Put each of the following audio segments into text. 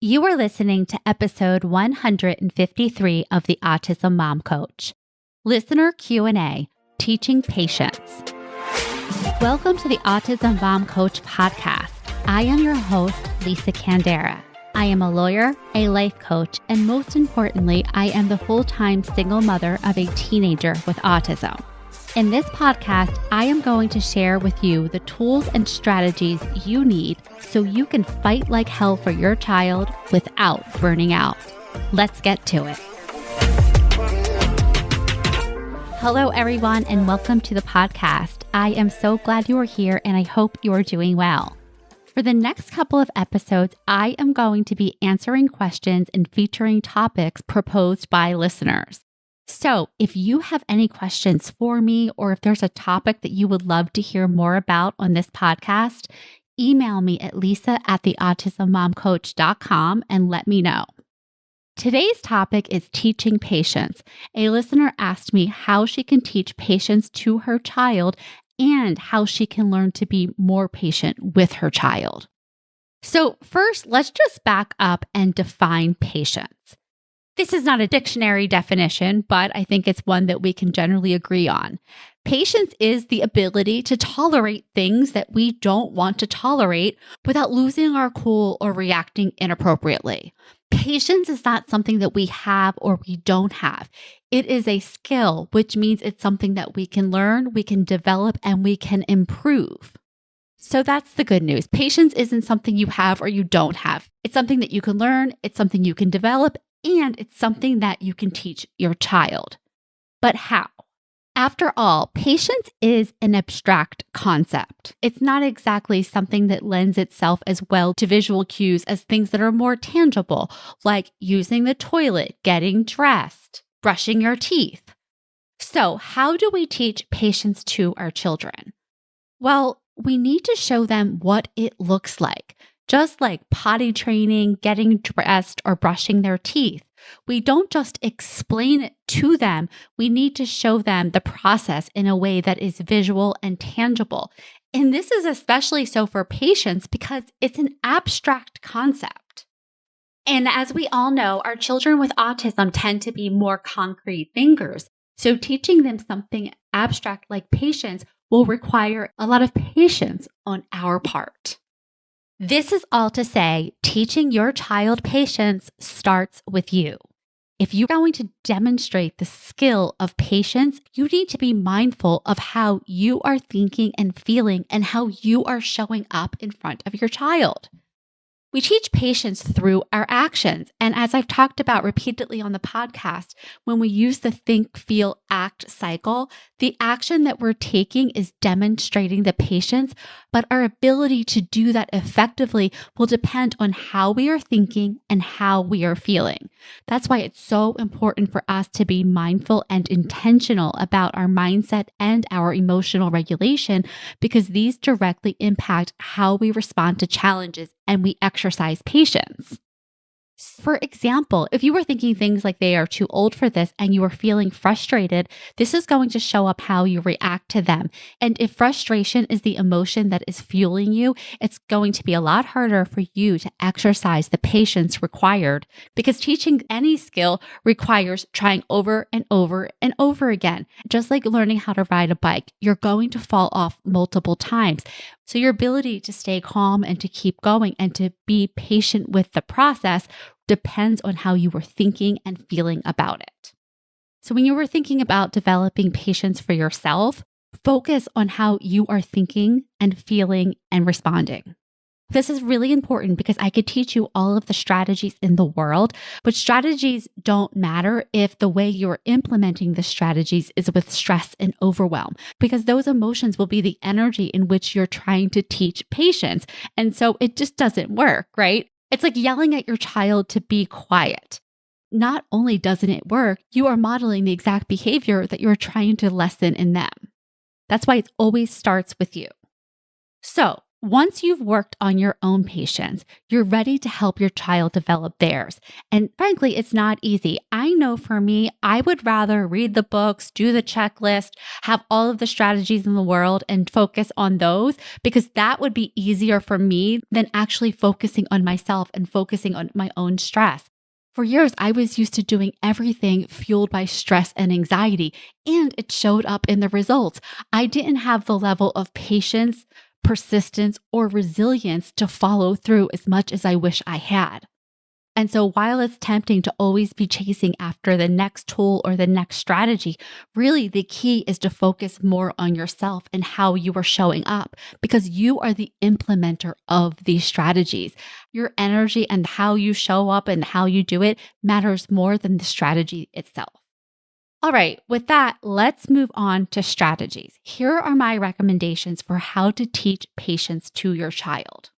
You are listening to episode 153 of the Autism Mom Coach. Listener Q&A, Teaching Patience. Welcome to the Autism Mom Coach podcast. I am your host, Lisa Candera. I am a lawyer, a life coach, and most importantly, I am the full-time single mother of a teenager with autism. In this podcast, I am going to share with you the tools and strategies you need so you can fight like hell for your child without burning out. Let's get to it. Hello, everyone, and welcome to the podcast. I am so glad you are here, and I hope you are doing well. For the next couple of episodes, I am going to be answering questions and featuring topics proposed by listeners. So if you have any questions for me, or if there's a topic that you would love to hear more about on this podcast, email me at lisa@theautismmomcoach.com and let me know. Today's topic is teaching patience. A listener asked me how she can teach patience to her child and how she can learn to be more patient with her child. So first, let's just back up and define patience. This is not a dictionary definition, but I think it's one that we can generally agree on. Patience is the ability to tolerate things that we don't want to tolerate without losing our cool or reacting inappropriately. Patience is not something that we have or we don't have. It is a skill, which means it's something that we can learn, we can develop, and we can improve. So that's the good news. Patience isn't something you have or you don't have. It's something that you can learn, it's something you can develop, and it's something that you can teach your child. But how? After all, patience is an abstract concept. It's not exactly something that lends itself as well to visual cues as things that are more tangible, like using the toilet, getting dressed, brushing your teeth. So how do we teach patience to our children? Well, we need to show them what it looks like. Just like potty training, getting dressed, or brushing their teeth. We don't just explain it to them, we need to show them the process in a way that is visual and tangible. And this is especially so for patience because it's an abstract concept. And as we all know, our children with autism tend to be more concrete thinkers. So teaching them something abstract like patience will require a lot of patience on our part. This is all to say, teaching your child patience starts with you. If you're going to demonstrate the skill of patience, you need to be mindful of how you are thinking and feeling and how you are showing up in front of your child. We teach patience through our actions. And as I've talked about repeatedly on the podcast, when we use the think, feel, act cycle, the action that we're taking is demonstrating the patience, but our ability to do that effectively will depend on how we are thinking and how we are feeling. That's why it's so important for us to be mindful and intentional about our mindset and our emotional regulation, because these directly impact how we respond to challenges and we exercise patience. For example, if you were thinking things like they are too old for this and you are feeling frustrated, this is going to show up how you react to them. And if frustration is the emotion that is fueling you, it's going to be a lot harder for you to exercise the patience required, because teaching any skill requires trying over and over and over again. Just like learning how to ride a bike, you're going to fall off multiple times. So your ability to stay calm and to keep going and to be patient with the process depends on how you were thinking and feeling about it. So when you were thinking about developing patience for yourself, focus on how you are thinking and feeling and responding. This is really important because I could teach you all of the strategies in the world, but strategies don't matter if the way you're implementing the strategies is with stress and overwhelm, because those emotions will be the energy in which you're trying to teach patience. And so it just doesn't work, right? It's like yelling at your child to be quiet. Not only doesn't it work, you are modeling the exact behavior that you're trying to lessen in them. That's why it always starts with you. So, Once you've worked on your own patience, you're ready to help your child develop theirs. And frankly, it's not easy. I know for me, I would rather read the books, do the checklist, have all of the strategies in the world and focus on those because that would be easier for me than actually focusing on myself and focusing on my own stress. For years, I was used to doing everything fueled by stress and anxiety, and it showed up in the results. I didn't have the level of patience, persistence, or resilience to follow through as much as I wish I had. And so while it's tempting to always be chasing after the next tool or the next strategy, really the key is to focus more on yourself and how you are showing up because you are the implementer of these strategies. Your energy and how you show up and how you do it matters more than the strategy itself. All right, with that, let's move on to strategies. Here are my recommendations for how to teach patience to your child.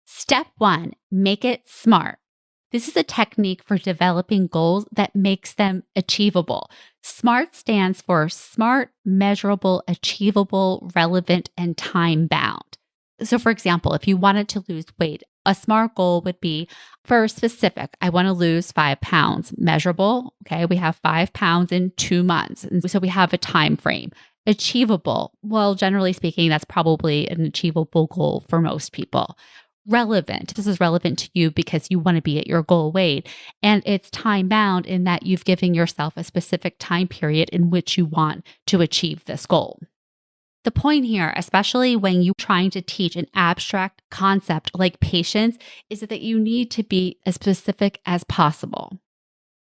Step 1, make it SMART. This is a technique for developing goals that makes them achievable. SMART stands for smart, measurable, achievable, relevant, and time-bound. So for example, if you wanted to lose weight, a SMART goal would be for specific, I want to lose 5 pounds. Measurable, okay, we have 5 pounds in 2 months. And so we have a time frame. Achievable, well, generally speaking, that's probably an achievable goal for most people. Relevant, this is relevant to you because you want to be at your goal weight. And it's time bound in that you've given yourself a specific time period in which you want to achieve this goal. The point here, especially when you're trying to teach an abstract concept like patience, is that you need to be as specific as possible.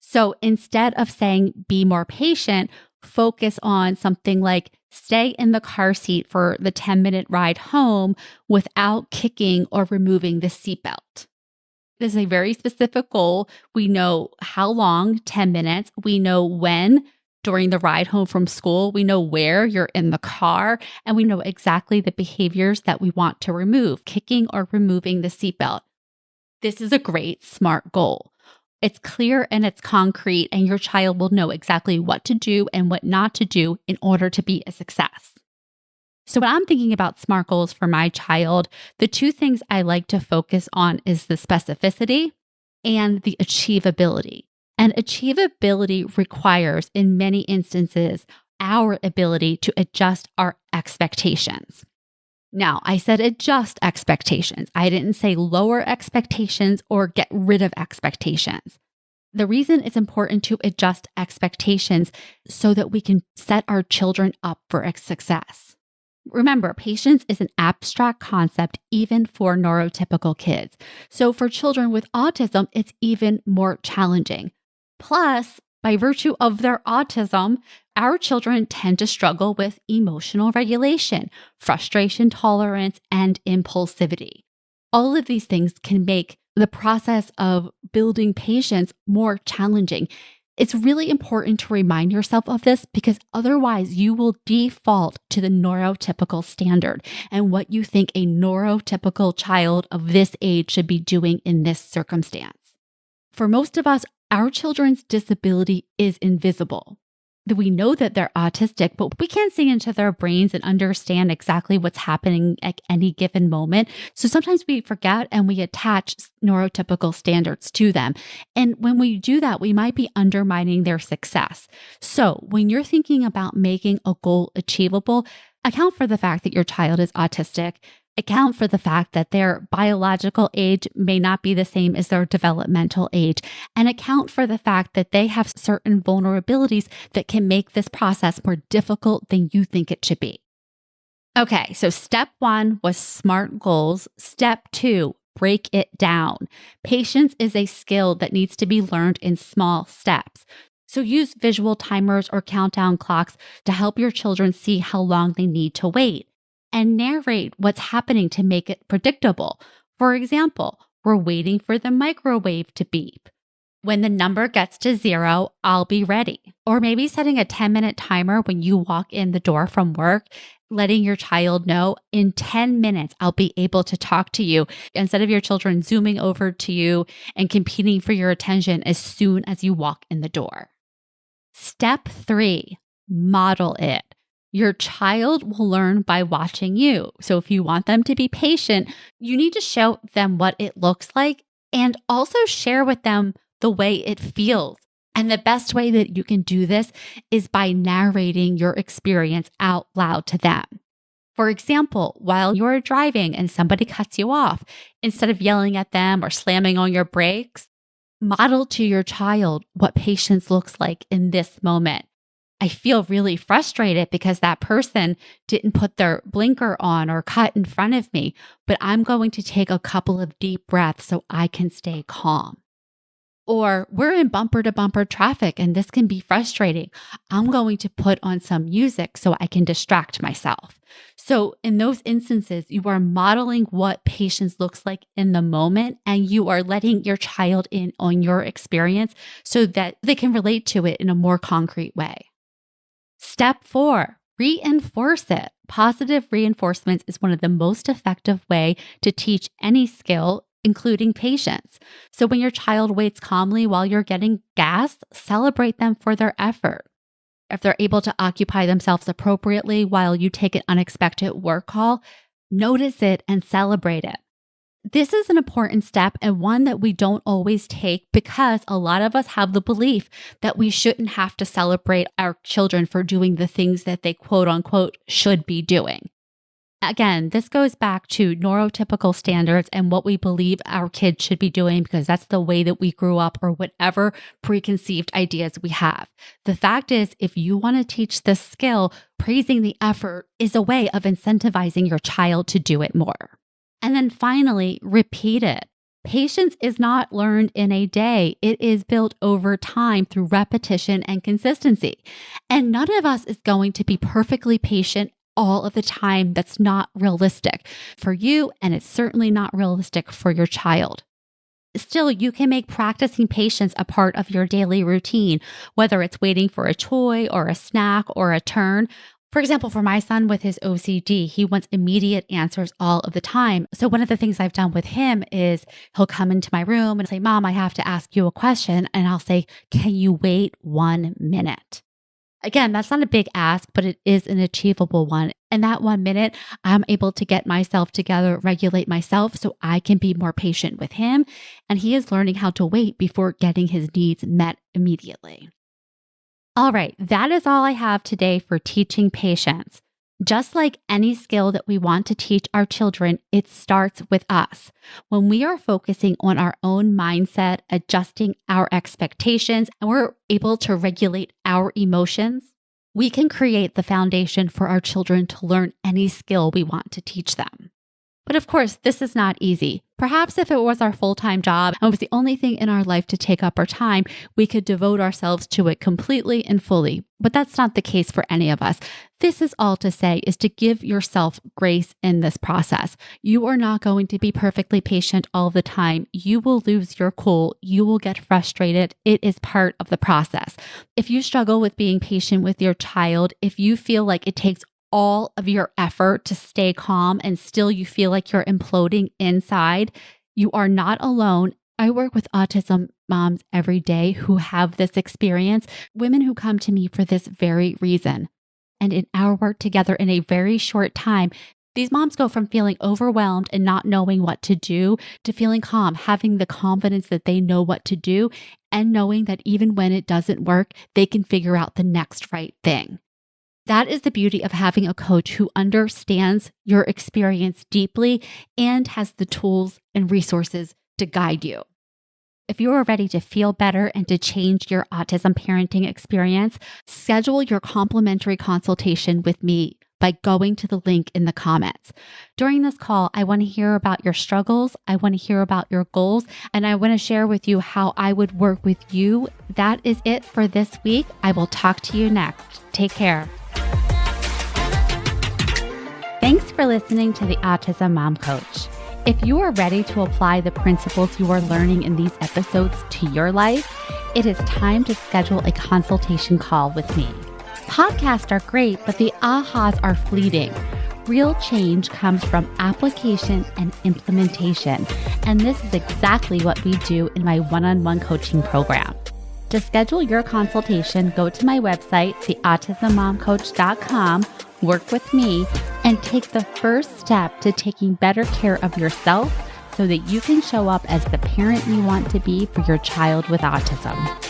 So instead of saying be more patient, focus on something like stay in the car seat for the 10-minute ride home without kicking or removing the seatbelt. This is a very specific goal. We know how long, 10 minutes. We know when during the ride home from school. We know where you're in the car, and we know exactly the behaviors that we want to remove, kicking or removing the seatbelt. This is a great SMART goal. It's clear and it's concrete, and your child will know exactly what to do and what not to do in order to be a success. So when I'm thinking about SMART goals for my child, the two things I like to focus on is the specificity and the achievability. And achievability requires, in many instances, our ability to adjust our expectations. Now, I said adjust expectations. I didn't say lower expectations or get rid of expectations. The reason it's important to adjust expectations so that we can set our children up for success. Remember, patience is an abstract concept even for neurotypical kids. So for children with autism, it's even more challenging. Plus, by virtue of their autism, our children tend to struggle with emotional regulation, frustration tolerance, and impulsivity. All of these things can make the process of building patience more challenging. It's really important to remind yourself of this because otherwise you will default to the neurotypical standard and what you think a neurotypical child of this age should be doing in this circumstance. For most of us, our children's disability is invisible. We know that they're autistic, but we can't see into their brains and understand exactly what's happening at any given moment. So sometimes we forget and we attach neurotypical standards to them. And when we do that, we might be undermining their success. So when you're thinking about making a goal achievable, account for the fact that your child is autistic. Account for the fact that their biological age may not be the same as their developmental age, and account for the fact that they have certain vulnerabilities that can make this process more difficult than you think it should be. Okay, so step 1 was SMART goals. Step 2, break it down. Patience is a skill that needs to be learned in small steps. So use visual timers or countdown clocks to help your children see how long they need to wait. And narrate what's happening to make it predictable. For example, we're waiting for the microwave to beep. When the number gets to 0, I'll be ready. Or maybe setting a 10-minute timer when you walk in the door from work, letting your child know in 10 minutes, I'll be able to talk to you instead of your children zooming over to you and competing for your attention as soon as you walk in the door. Step 3, model it. Your child will learn by watching you. So if you want them to be patient, you need to show them what it looks like and also share with them the way it feels. And the best way that you can do this is by narrating your experience out loud to them. For example, while you're driving and somebody cuts you off, instead of yelling at them or slamming on your brakes, model to your child what patience looks like in this moment. I feel really frustrated because that person didn't put their blinker on or cut in front of me, but I'm going to take a couple of deep breaths so I can stay calm. Or we're in bumper to bumper traffic and this can be frustrating. I'm going to put on some music so I can distract myself. So in those instances, you are modeling what patience looks like in the moment, and you are letting your child in on your experience so that they can relate to it in a more concrete way. Step 4, reinforce it. Positive reinforcement is one of the most effective ways to teach any skill, including patience. So when your child waits calmly while you're getting gas, celebrate them for their effort. If they're able to occupy themselves appropriately while you take an unexpected work call, notice it and celebrate it. This is an important step and one that we don't always take because a lot of us have the belief that we shouldn't have to celebrate our children for doing the things that they quote unquote should be doing. Again, this goes back to neurotypical standards and what we believe our kids should be doing because that's the way that we grew up or whatever preconceived ideas we have. The fact is, if you want to teach this skill, praising the effort is a way of incentivizing your child to do it more. And then finally, repeat it. Patience is not learned in a day. It is built over time through repetition and consistency. And none of us is going to be perfectly patient all of the time. That's not realistic for you, and it's certainly not realistic for your child. Still, you can make practicing patience a part of your daily routine, whether it's waiting for a toy or a snack or a turn. For example, for my son with his OCD, he wants immediate answers all of the time. So one of the things I've done with him is he'll come into my room and say, "Mom, I have to ask you a question." And I'll say, "Can you wait 1 minute?" Again, that's not a big ask, but it is an achievable one. In that 1 minute, I'm able to get myself together, regulate myself so I can be more patient with him. And he is learning how to wait before getting his needs met immediately. All right, that is all I have today for teaching patience. Just like any skill that we want to teach our children, it starts with us. When we are focusing on our own mindset, adjusting our expectations, and we're able to regulate our emotions, we can create the foundation for our children to learn any skill we want to teach them. But of course, this is not easy. Perhaps if it was our full-time job and was the only thing in our life to take up our time, we could devote ourselves to it completely and fully. But that's not the case for any of us. This is all to say is to give yourself grace in this process. You are not going to be perfectly patient all the time. You will lose your cool. You will get frustrated. It is part of the process. If you struggle with being patient with your child, if you feel like it takes all of your effort to stay calm and still you feel like you're imploding inside, you are not alone. I work with autism moms every day who have this experience, women who come to me for this very reason. And in our work together in a very short time, these moms go from feeling overwhelmed and not knowing what to do to feeling calm, having the confidence that they know what to do and knowing that even when it doesn't work, they can figure out the next right thing. That is the beauty of having a coach who understands your experience deeply and has the tools and resources to guide you. If you are ready to feel better and to change your autism parenting experience, schedule your complimentary consultation with me by going to the link in the comments. During this call, I want to hear about your struggles. I want to hear about your goals, and I want to share with you how I would work with you. That is it for this week. I will talk to you next. Take care. Thanks for listening to the Autism Mom Coach. If you are ready to apply the principles you are learning in these episodes to your life, it is time to schedule a consultation call with me. Podcasts are great, but the ahas are fleeting. Real change comes from application and implementation, and this is exactly what we do in my one-on-one coaching program. To schedule your consultation, go to my website, theautismmomcoach.com, work with me, and take the first step to taking better care of yourself so that you can show up as the parent you want to be for your child with autism.